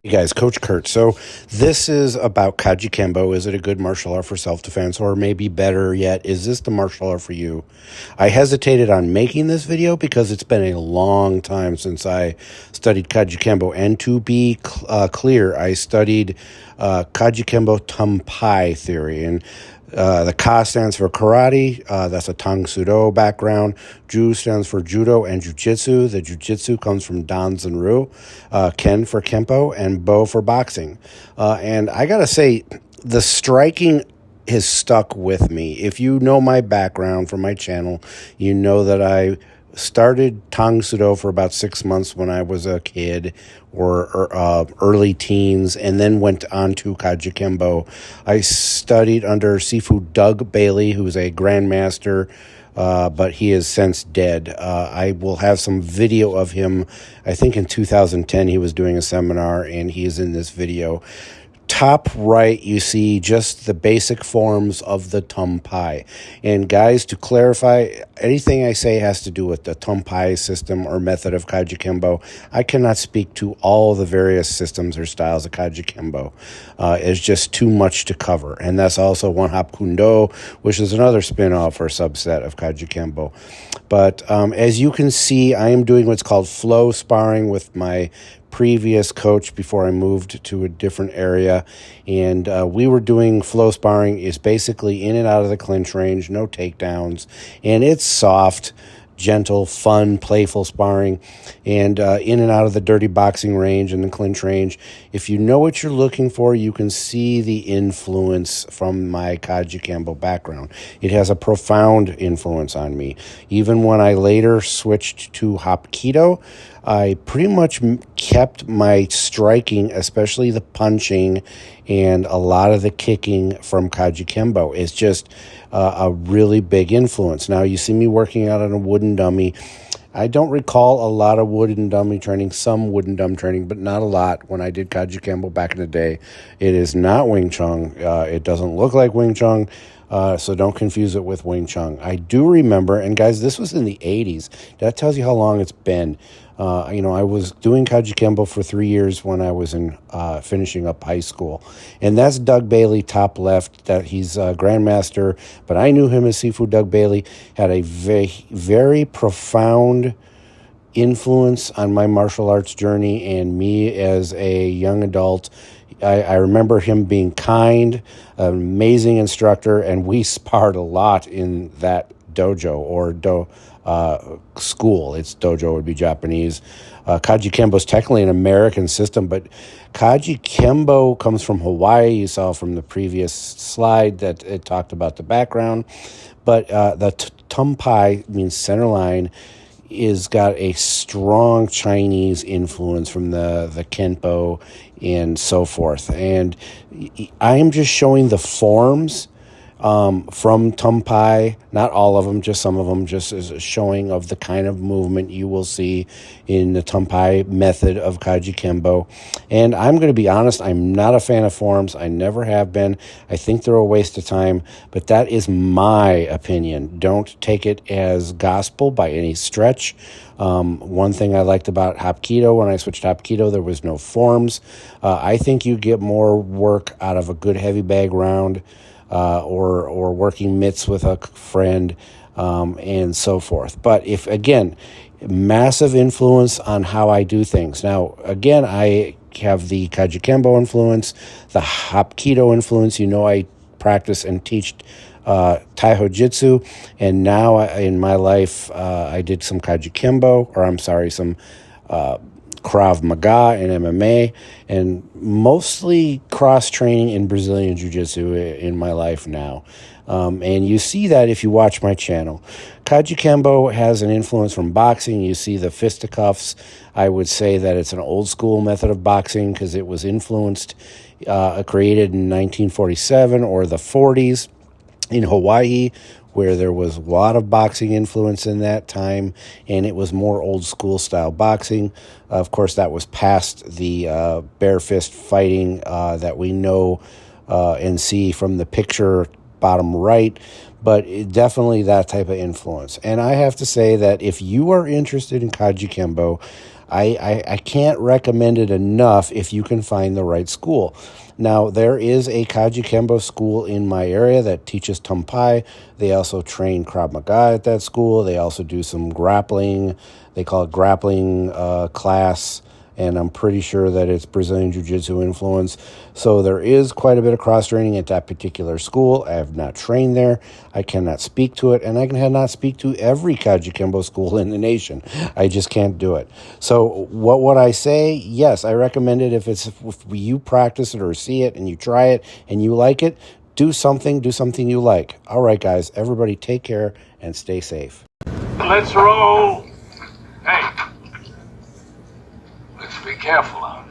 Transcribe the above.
Hey guys, Coach Kurt. So this is about Kajukenbo. Is it a good martial art for self-defense? Or maybe better yet, is this the martial art for you? I hesitated on making this video because it's been a long time since I studied Kajukenbo. And to be clear, I studied Kajukenbo Tumpai theory. And the Ka stands for karate. That's a Tang Sudo background. Ju stands for judo and jujitsu. The jujitsu comes from Dan Zenru. Ken for Kempo, and Bo for boxing. And I got to say, the striking has stuck with me. If you know my background from my channel, you know that I started Tang Sudo for about 6 months when I was a kid or early teens, and then went on to Kajukenbo. I studied under Sifu Doug Bailey, who's a grandmaster, but he is since dead. I will have some video of him. I think in 2010 he was doing a seminar, and he is in this video. Top right, you see just the basic forms of the Tumpai. And guys, to clarify, anything I say has to do with the Tumpai system or method of Kajukenbo. I cannot speak to all the various systems or styles of Kajukenbo. It's just too much to cover. And that's also One Hop Kundo, which is another spin-off or subset of Kajukenbo. But as you can see, I am doing what's called flow sparring with my previous coach before I moved to a different area, and we were doing flow sparring. Is basically in and out of the clinch range, no takedowns, and it's soft, gentle, fun, playful sparring, and in and out of the dirty boxing range and the clinch range. If you know what you're looking for, you can see the influence from my Kajukenbo background. It has a profound influence on me. Even when I later switched to Hapkido, I pretty much kept my striking, especially the punching and a lot of the kicking from Kajukenbo. It's just a really big influence. Now, you see me working out on a wooden dummy. I don't recall a lot of wooden dummy training, some wooden dummy training, but not a lot when I did Kajukenbo back in the day. It is not Wing Chun. It doesn't look like Wing Chun. So don't confuse it with Wing Chun. I do remember, and guys, this was in the 80s. That tells you how long it's been. I was doing Kajukenbo for 3 years when I was in finishing up high school. And that's Doug Bailey, top left. That he's a grandmaster, but I knew him as Sifu Doug Bailey. Had a very, very profound influence on my martial arts journey and me as a young adult. I remember him being kind, an amazing instructor, and we sparred a lot in that dojo or school. Its dojo would be Japanese. Kajukenbo is technically an American system, but Kajukenbo comes from Hawaii. You saw from the previous slide that it talked about the background. But the Tumpai means center line, is got a strong Chinese influence from the Kenpo and so forth. And I am just showing the forms from Tumpai, not all of them, just some of them, just as a showing of the kind of movement you will see in the Tumpai method of Kajukenbo. And I'm going to be honest, I'm not a fan of forms. I never have been. I think they're a waste of time, but that is my opinion. Don't take it as gospel by any stretch. One thing I liked about Hapkido, when I switched to Hapkido, there was no forms. I think you get more work out of a good heavy bag round, or working mitts with a friend, and so forth. But if, again, massive influence on how I do things. Now, again, I have the Kajukenbo influence, the Hapkido influence. I practice and teach Taiho Jitsu, and now in my life, I did some Kajukenbo, some Krav Maga and MMA, and mostly cross-training in Brazilian Jiu-Jitsu in my life now. And you see that if you watch my channel. Kajukenbo has an influence from boxing. You see the fisticuffs. I would say that it's an old-school method of boxing because it was influenced, created in 1947 or the 40s in Hawaii, where there was a lot of boxing influence in that time, and it was more old school style boxing. Of course, that was past the bare fist fighting that we know and see from the picture bottom right, but definitely that type of influence. And I have to say that if you are interested in Kajukenbo, I can't recommend it enough if you can find the right school. Now, there is a Kajukenbo school in my area that teaches Tumpai. They also train Krav Maga at that school. They also do some grappling. They call it grappling class, and I'm pretty sure that it's Brazilian Jiu-Jitsu influence. So there is quite a bit of cross-training at that particular school. I have not trained there. I cannot speak to it, and I cannot speak to every Kajukenbo school in the nation. I just can't do it. So what would I say? Yes, I recommend it if you practice it or see it and you try it and you like it. Do something you like. All right, guys, everybody take care and stay safe. Let's roll. Hey, let's be careful out.